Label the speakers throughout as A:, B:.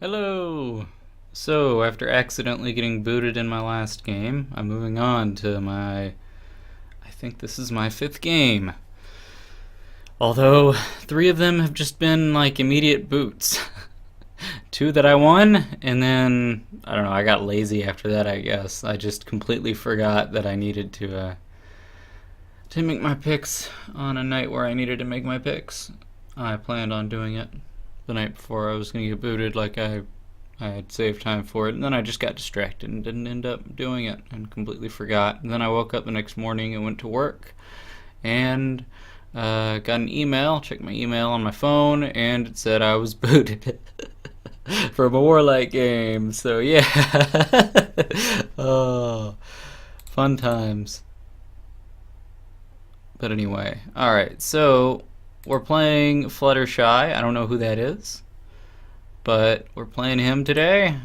A: Hello! So, after accidentally getting booted in my last game, I'm moving on to I think this is my 5th game. Although, 3 of them have just been, like, immediate boots. 2 that I won, and then, I don't know, I got lazy after that, I guess. I just completely forgot that I needed to make my picks on a night where I needed to make my picks. I planned on doing it the night before I was going to get booted, like I had saved time for it, and then I just got distracted and didn't end up doing it and completely forgot. And then I woke up the next morning and went to work and got an email, checked my email on my phone, and it said I was booted from a WarLight game. So yeah. Oh, fun times. But anyway, alright, so we're playing Fluttershy. I don't know who that is, but we're playing him today.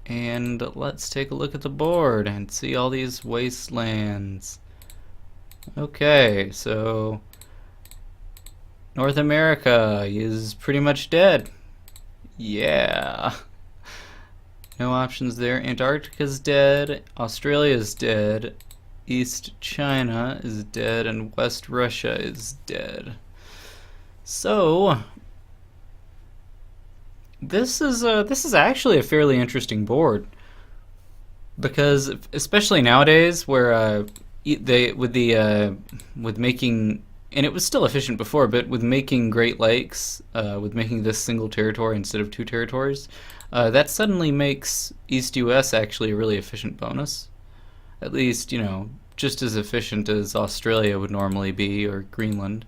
A: And let's take a look at the board and see all these wastelands. Okay, so North America is pretty much dead. Yeah. No options there. Antarctica's dead. Australia's dead. East China is dead, and West Russia is dead. So this is actually a fairly interesting board, because especially nowadays, where with making, and it was still efficient before, but with making Great Lakes, with making this single territory instead of 2 territories, that suddenly makes East US actually a really efficient bonus. At least, just as efficient as Australia would normally be, or Greenland,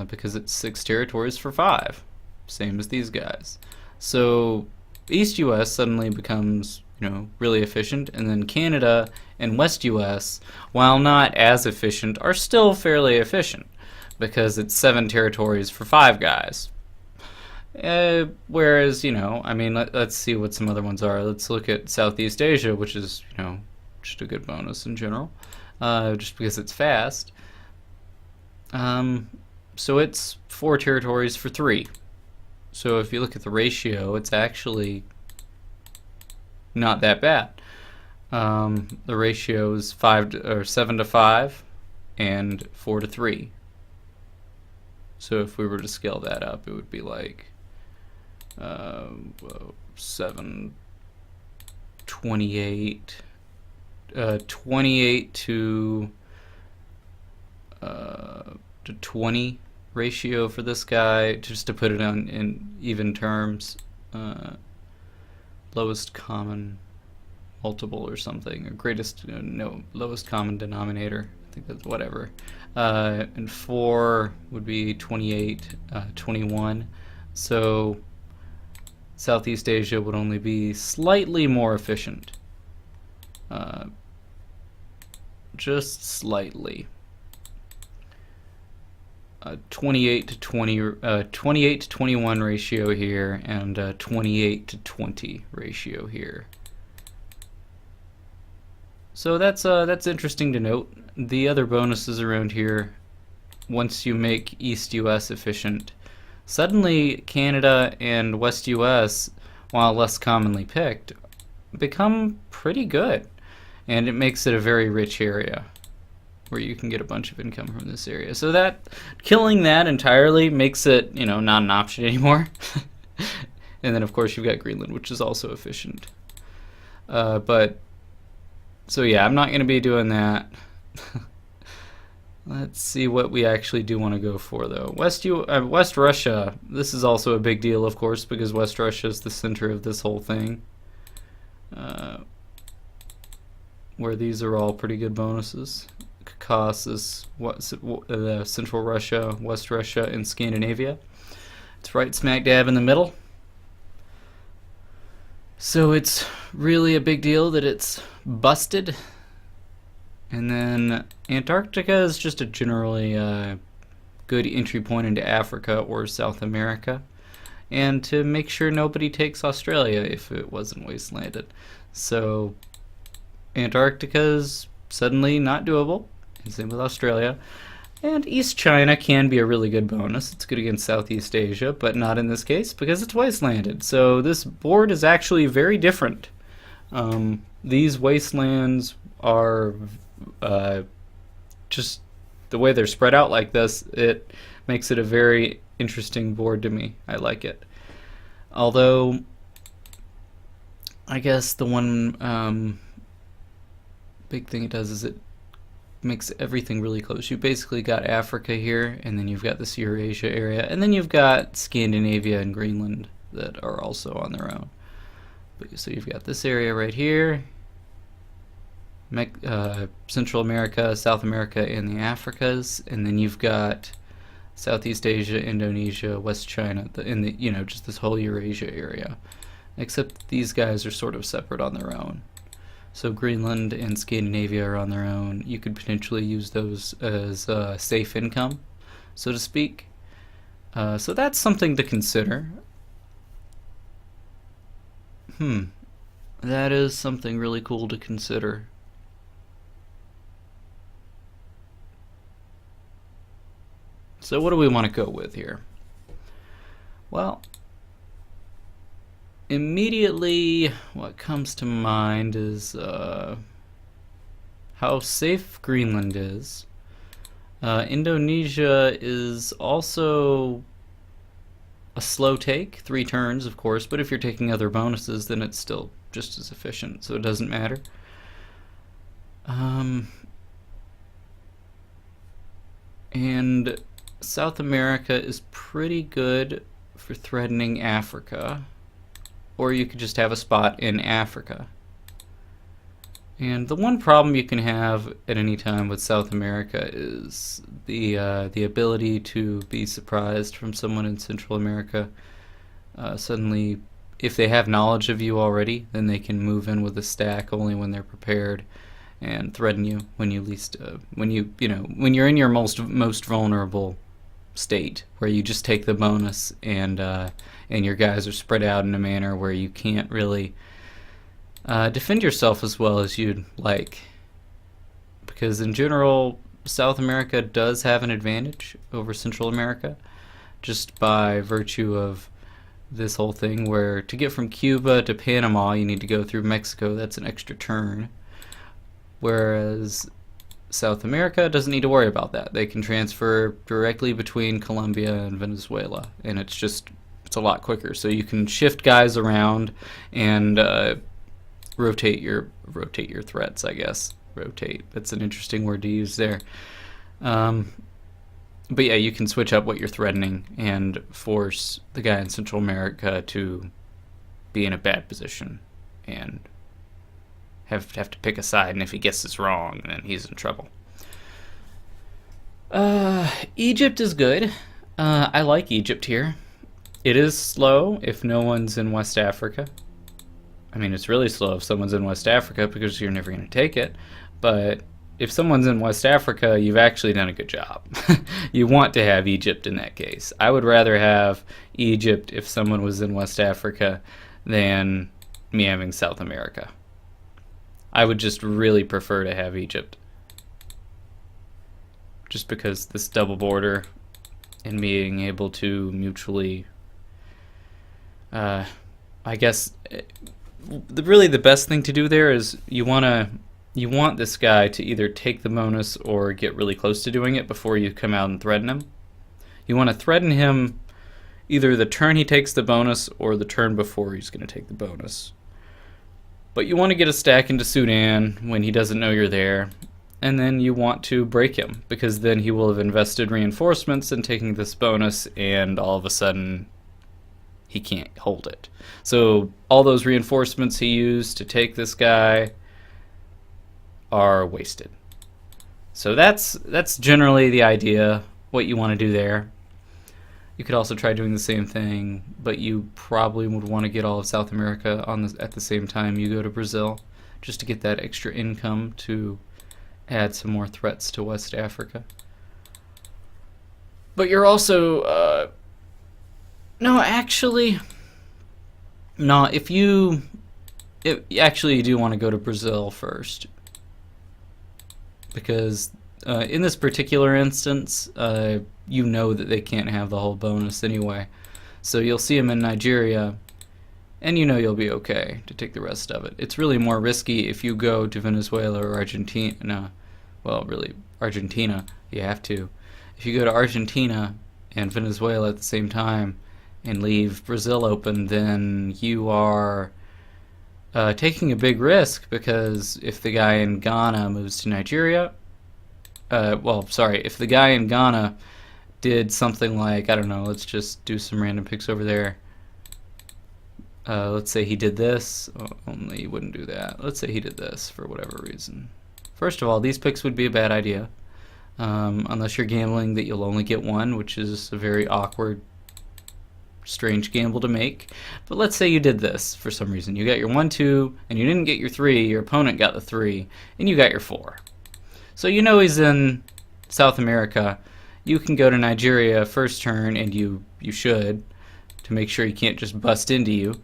A: because it's 6 territories for 5, same as these guys. So East US suddenly becomes, really efficient, and then Canada and West US, while not as efficient, are still fairly efficient, because it's 7 territories for 5 guys. Whereas, let's see what some other ones are. Let's look at Southeast Asia, which is, just a good bonus in general, just because it's fast. So it's 4 territories for 3. So if you look at the ratio, it's actually not that bad. The ratio is 7 to 5 and 4 to 3. So if we were to scale that up, it would be like 7, 28. 28 to 20 ratio for this guy, just to put it on in even terms. Lowest common multiple or something, or greatest, no, lowest common denominator. I think that's whatever. And 4 would be 28, 21. So Southeast Asia would only be slightly more efficient. Just slightly. 28 to 20, 28 to 21 ratio here, and 28 to 20 ratio here. So that's interesting to note. The other bonuses around here, once you make East US efficient, suddenly Canada and West US, while less commonly picked, become pretty good. And it makes it a very rich area where you can get a bunch of income from this area. So that, killing that entirely makes it, not an option anymore. And then of course you've got Greenland, which is also efficient. So yeah, I'm not going to be doing that. Let's see what we actually do want to go for, though. West Russia, this is also a big deal, of course, because West Russia is the center of this whole thing. Where these are all pretty good bonuses. Caucasus is Central Russia, West Russia, and Scandinavia. It's right smack dab in the middle. So it's really a big deal that it's busted. And then Antarctica is just a generally good entry point into Africa or South America. And to make sure nobody takes Australia if it wasn't wastelanded. So Antarctica's suddenly not doable, and same with Australia. And East China can be a really good bonus. It's good against Southeast Asia, but not in this case because it's wastelanded. So this board is actually very different. These wastelands are just the way they're spread out like this, it makes it a very interesting board to me. I like it. Although, I guess the one big thing it does is it makes everything really close. You basically got Africa here, and then you've got this Eurasia area, and then you've got Scandinavia and Greenland that are also on their own. So you've got this area right here, Central America, South America, and the Africas, and then you've got Southeast Asia, Indonesia, West China, just this whole Eurasia area. Except these guys are sort of separate on their own. So Greenland and Scandinavia are on their own. You could potentially use those as safe income, so to speak. So that's something to consider. That is something really cool to consider. So what do we want to go with here? Well, immediately what comes to mind is how safe Greenland is. Indonesia is also a slow take, 3 turns of course, but if you're taking other bonuses then it's still just as efficient, so it doesn't matter. And South America is pretty good for threatening Africa, or you could just have a spot in Africa. And the one problem you can have at any time with South America is the ability to be surprised from someone in Central America. Suddenly, if they have knowledge of you already, then they can move in with a stack only when they're prepared and threaten you when you least when you're in your most vulnerable state, where you just take the bonus and your guys are spread out in a manner where you can't really defend yourself as well as you'd like. Because in general, South America does have an advantage over Central America, just by virtue of this whole thing where to get from Cuba to Panama you need to go through Mexico. That's an extra turn. Whereas South America doesn't need to worry about that. They can transfer directly between Colombia and Venezuela, and it's a lot quicker. So you can shift guys around and rotate your threats, I guess. Rotate. That's an interesting word to use there. But yeah, you can switch up what you're threatening and force the guy in Central America to be in a bad position and have to pick a side, and if he gets this wrong, then he's in trouble. Egypt is good. I like Egypt here. It is slow if no one's in West Africa. I mean, it's really slow if someone's in West Africa because you're never going to take it. But if someone's in West Africa, you've actually done a good job. You want to have Egypt in that case. I would rather have Egypt if someone was in West Africa than me having South America. I would just really prefer to have Egypt. Just because this double border and being able to mutually, I guess, really the best thing to do there is you want this guy to either take the bonus or get really close to doing it before you come out and threaten him. You want to threaten him either the turn he takes the bonus or the turn before he's going to take the bonus. But you want to get a stack into Sudan when he doesn't know you're there, and then you want to break him, because then he will have invested reinforcements in taking this bonus, and all of a sudden he can't hold it. So all those reinforcements he used to take this guy are wasted. So that's generally the idea, what you want to do there. You could also try doing the same thing, but you probably would want to get all of South America at the same time you go to Brazil, just to get that extra income to add some more threats to West Africa. But you're also you do want to go to Brazil first, because In this particular instance, you know that they can't have the whole bonus anyway. So you'll see them in Nigeria, and you know you'll be okay to take the rest of it. It's really more risky if you go to Venezuela or Argentina. Well, really, Argentina, you have to. If you go to Argentina and Venezuela at the same time and leave Brazil open, then you are taking a big risk, because if the guy in Ghana moves to Nigeria, if the guy in Ghana did something like, I don't know, let's just do some random picks over there. Let's say he did this, only he wouldn't do that. Let's say he did this for whatever reason. First of all, these picks would be a bad idea, unless you're gambling that you'll only get one, which is a very awkward, strange gamble to make. But let's say you did this for some reason. You got your 1, 2, and you didn't get your 3, your opponent got the 3, and you got your 4. So you know he's in South America. You can go to Nigeria first turn, and you should, to make sure he can't just bust into you.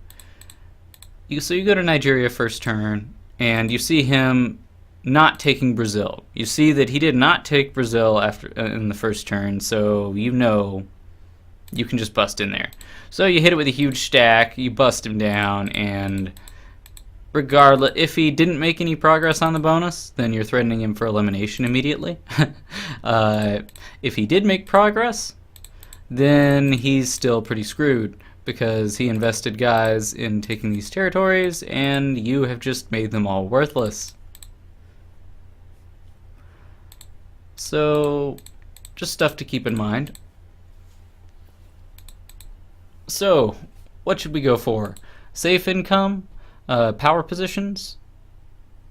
A: So you go to Nigeria first turn, and you see him not taking Brazil. You see that he did not take Brazil in the first turn, so you know you can just bust in there. So you hit it with a huge stack, you bust him down, and regardless, if he didn't make any progress on the bonus, then you're threatening him for elimination immediately. If he did make progress, then he's still pretty screwed, because he invested guys in taking these territories, and you have just made them all worthless. So, just stuff to keep in mind. So, what should we go for? Safe income, power positions,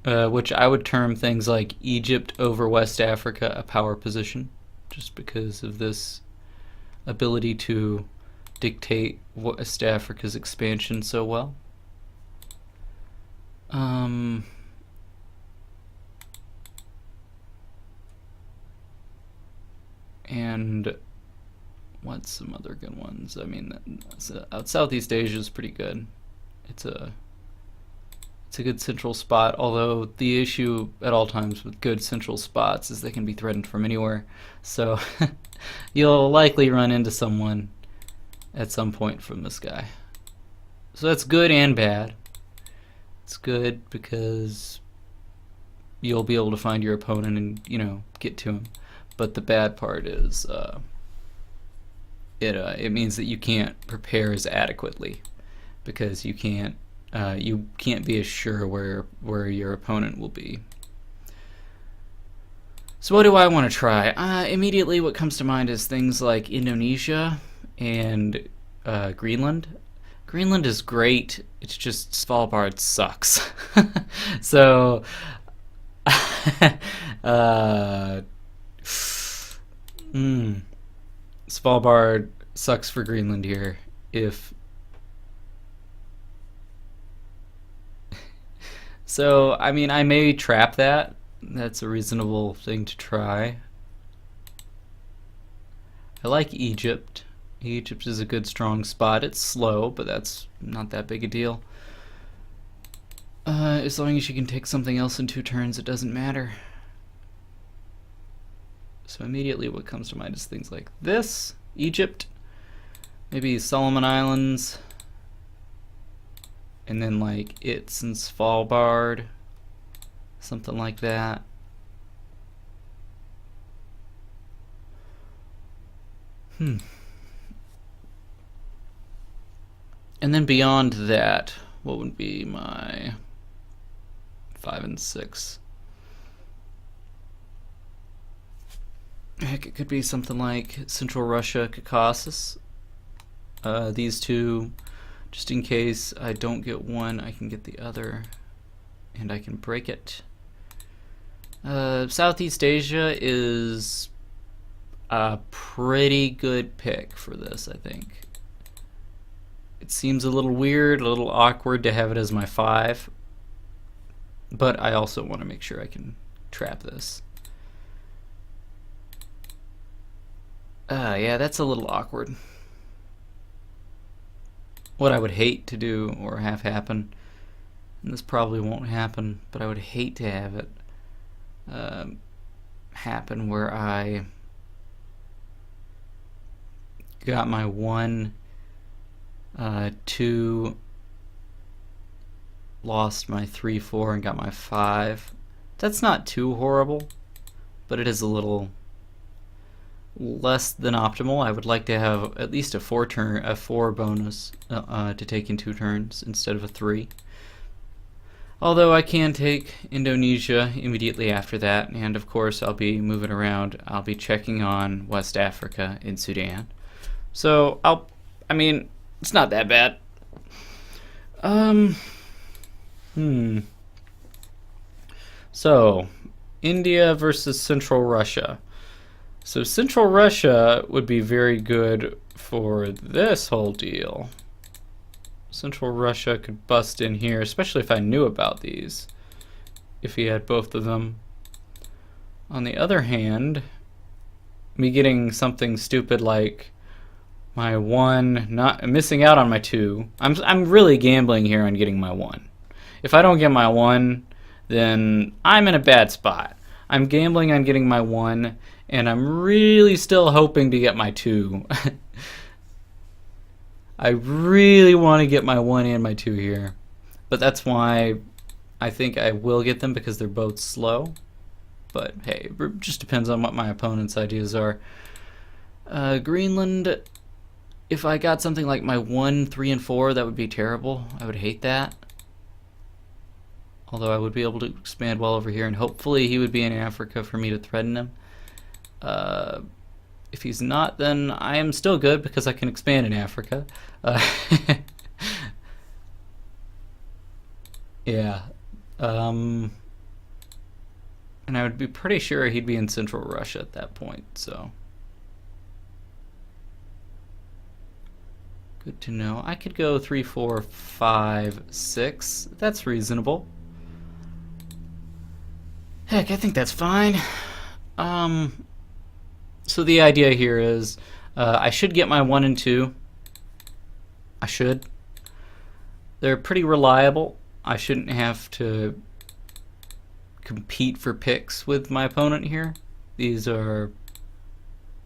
A: which I would term things like Egypt over West Africa a power position, just because of this ability to dictate West Africa's expansion so well. And what's some other good ones? I mean, Southeast Asia is pretty good. It's a good central spot, although the issue at all times with good central spots is they can be threatened from anywhere. So you'll likely run into someone at some point from this guy. So that's good and bad. It's good because you'll be able to find your opponent and, you know, get to him. But the bad part is it means that you can't prepare as adequately, because you can't be as sure where your opponent will be. So what do I want to try? Immediately what comes to mind is things like Indonesia and Greenland. Greenland is great, it's just Svalbard sucks. So Svalbard sucks for Greenland here. So, I mean, I may trap that. That's a reasonable thing to try. I like Egypt. Egypt is a good strong spot. It's slow, but that's not that big a deal. As long as you can take something else in 2 turns, it doesn't matter. So immediately what comes to mind is things like this, Egypt, maybe Solomon Islands, and then like it's in Svalbard, something like that. And then beyond that, what would be my 5 and 6? Heck, it could be something like Central Russia, Caucasus. These two, just in case I don't get one, I can get the other, and I can break it. Southeast Asia is a pretty good pick for this, I think. It seems a little weird, a little awkward to have it as my 5, but I also want to make sure I can trap this. Yeah, that's a little awkward. What I would hate to do or have happen, and this probably won't happen, but I would hate to have it, happen where I got my 1, 2, lost my 3, 4, and got my 5. That's not too horrible, but it is a little less than optimal. I would like to have at least a 4 bonus to take in 2 turns instead of a 3. Although I can take Indonesia immediately after that, and of course I'll be moving around. I'll be checking on West Africa and Sudan. So I mean, it's not that bad. So, India versus Central Russia. So Central Russia would be very good for this whole deal. Central Russia could bust in here, especially if I knew about these. If he had both of them. On the other hand, me getting something stupid like my 1, not missing out on my 2. I'm really gambling here on getting my 1. If I don't get my 1, then I'm in a bad spot. I'm gambling on getting my 1, and I'm really still hoping to get my 2. I really want to get my 1 and my 2 here. But that's why I think I will get them, because they're both slow. But hey, it just depends on what my opponent's ideas are. Greenland, if I got something like my 1, 3, and 4, that would be terrible. I would hate that. Although I would be able to expand well over here, and hopefully he would be in Africa for me to threaten him. If he's not, then I am still good because I can expand in Africa. Yeah. And I would be pretty sure he'd be in Central Russia at that point, so. Good to know. I could go 3, 4, 5, 6. That's reasonable. Heck, I think that's fine. So the idea here is I should get my 1 and 2. I should. They're pretty reliable. I shouldn't have to compete for picks with my opponent here. These are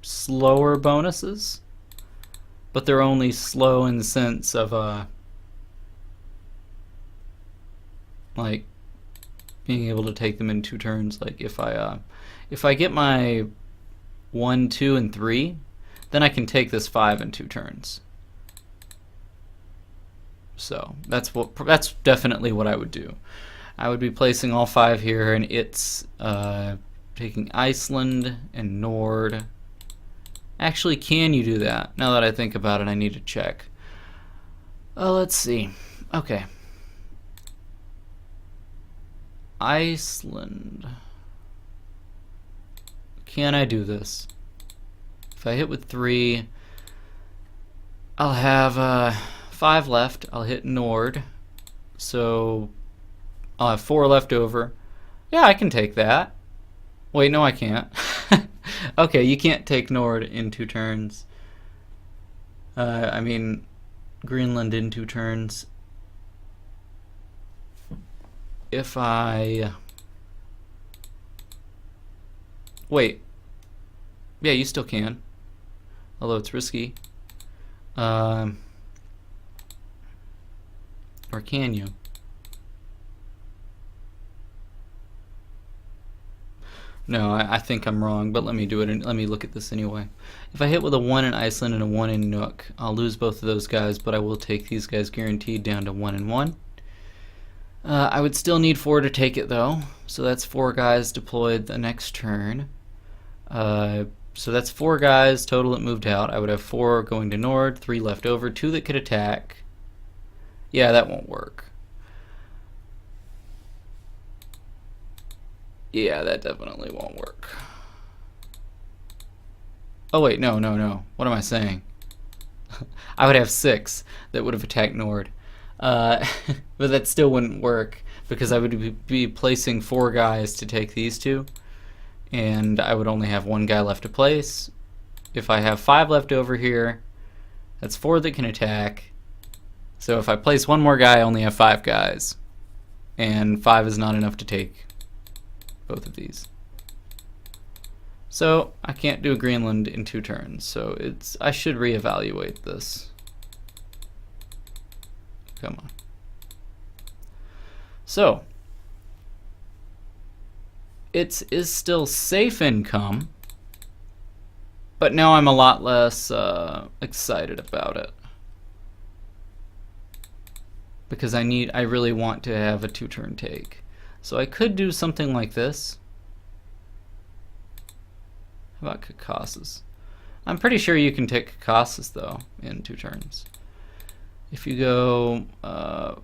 A: slower bonuses, but they're only slow in the sense of like being able to take them in 2 turns. Like if I get my 1, 2, and 3, then I can take this 5 in 2 turns. So that's definitely what I would do. I would be placing all 5 here, and it's taking Iceland and Nord. Actually, can you do that? Now that I think about it, I need to check. Let's see. Okay. Iceland. Can I do this? If I hit with 3, I'll have 5 left. I'll hit Nord. So I'll have 4 left over. Yeah, I can take that. Wait, no I can't. Okay, you can't take Nord in 2 turns. I mean, Greenland in 2 turns. If I... Wait. Yeah, you still can. Although it's risky. Or can you? No, I think I'm wrong, but let me do it and let me look at this anyway. If I hit with a 1 in Iceland and a 1 in Nook, I'll lose both of those guys, but I will take these guys guaranteed down to 1 and 1. I would still need 4 to take it though, so that's 4 guys deployed the next turn. So that's 4 guys total that moved out. I would have 4 going to Nord, 3 left over, 2 that could attack. Yeah, that won't work. Yeah, that definitely won't work. Oh wait, no. What am I saying? I would have 6 that would have attacked Nord. But that still wouldn't work because I would be placing 4 guys to take these 2. And I would only have 1 guy left to place. If I have 5 left over here, that's 4 that can attack. So if I place 1 more guy, I only have 5 guys. And 5 is not enough to take both of these. So I can't do Greenland in 2 turns, so I should reevaluate this. Come on. So it is still safe income, but now I'm a lot less excited about it. Because I really want to have a 2-turn take. So I could do something like this. How about Caucasus? I'm pretty sure you can take Caucasus though in 2 turns. If you go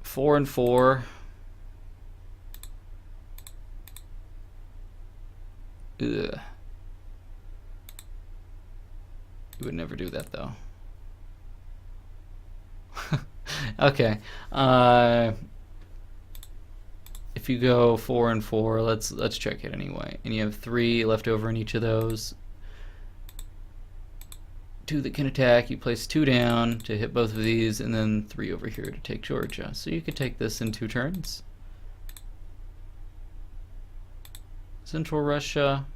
A: 4 and 4, ugh. You would never do that though. Okay. If you go 4 and 4, let's check it anyway. And you have 3 left over in each of those. 2 that can attack. You place 2 down to hit both of these, and then 3 over here to take Georgia. So you could take this in 2 turns. Central Russia.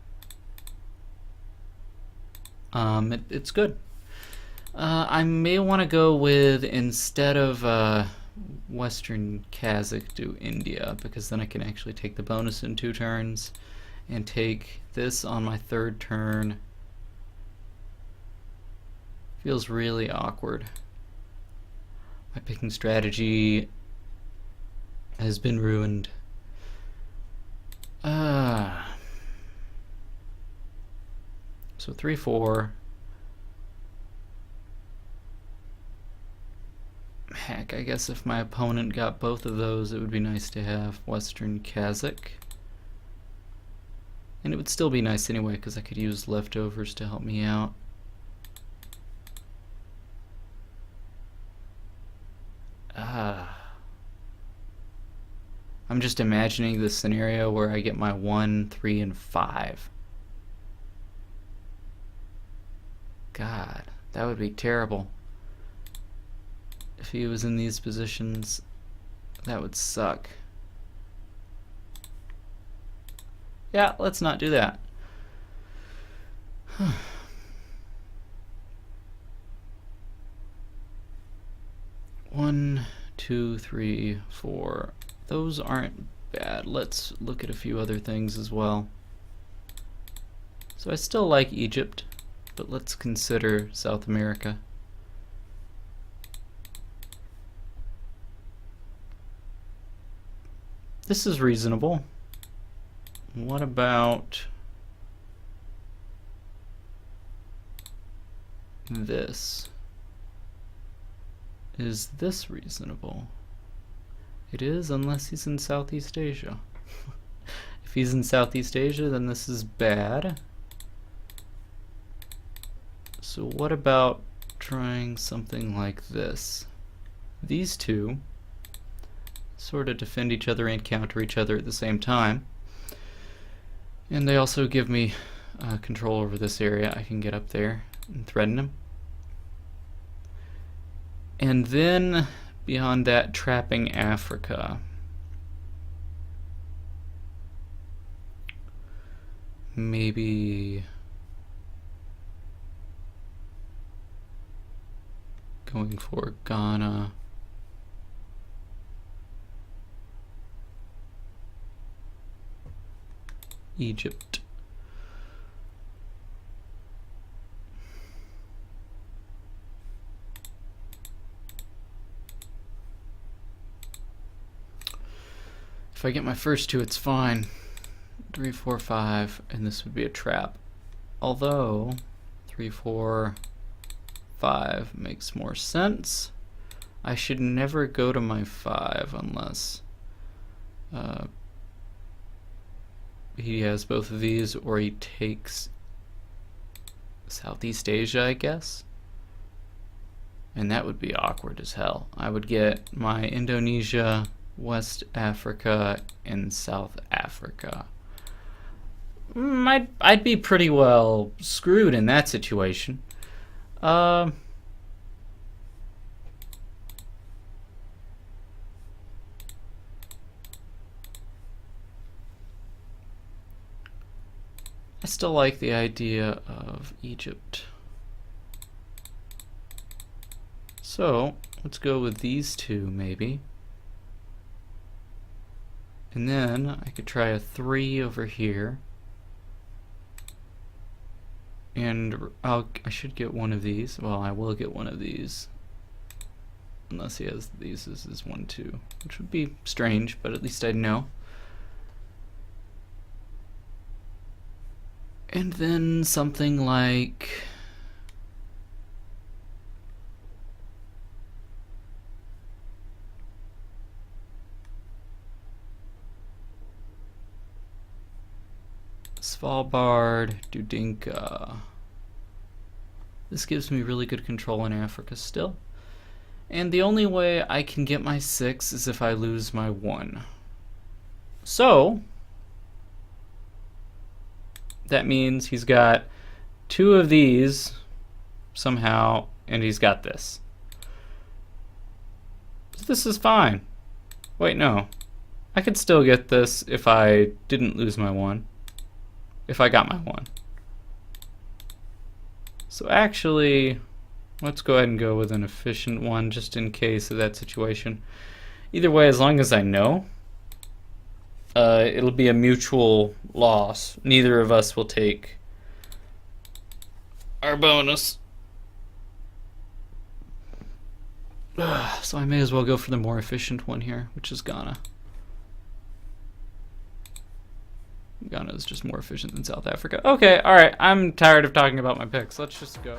A: It's good. I may want to go with, instead of Western Kazakh, do India, because then I can actually take the bonus in 2 turns and take this on my 3rd turn. Feels really awkward. My picking strategy has been ruined. So 3-4. Heck, I guess if my opponent got both of those, it would be nice to have Western Kazakh. And it would still be nice anyway, because I could use leftovers to help me out. I'm just imagining this scenario where I get my 1, 3, and 5. God, that would be terrible. If he was in these positions, that would suck. Yeah, let's not do that. 1, 2, 3, 4. Those aren't bad. Let's look at a few other things as well. So I still like Egypt, but let's consider South America. This is reasonable. What about this? Is this reasonable? It is, unless he's in Southeast Asia. If he's in Southeast Asia, then this is bad. So what about trying something like this? These two sort of defend each other and counter each other at the same time. And they also give me control over this area. I can get up there and threaten him. And then beyond that, trapping Africa. Maybe going for Ghana. Egypt. If I get my first 2, it's fine. 3, 4, 5, and this would be a trap. Although 3, 4, 5 makes more sense. I should never go to my 5 unless he has both of these, or he takes Southeast Asia, I guess. And that would be awkward as hell. I would get my Indonesia, West Africa, and South Africa. I'd be pretty well screwed in that situation. I still like the idea of Egypt. So let's go with these two maybe. And then I could try a 3 over here. And I should get one of these. Well, I will get one of these. Unless he has these as his 1, 2. Which would be strange, but at least I'd know. And then something like... Svalbard, Dudinka. This gives me really good control in Africa still. And the only way I can get my 6 is if I lose my 1. So, that means he's got 2 of these somehow, and he's got this. So this is fine. Wait, no. I could still get this if I didn't lose my 1. If I got my 1. So actually, let's go ahead and go with an efficient one just in case of that situation. Either way, as long as I know, it'll be a mutual loss. Neither of us will take our bonus. So I may as well go for the more efficient one here, which is Ghana. Ghana is just more efficient than South Africa. Okay, alright, I'm tired of talking about my picks. Let's just go.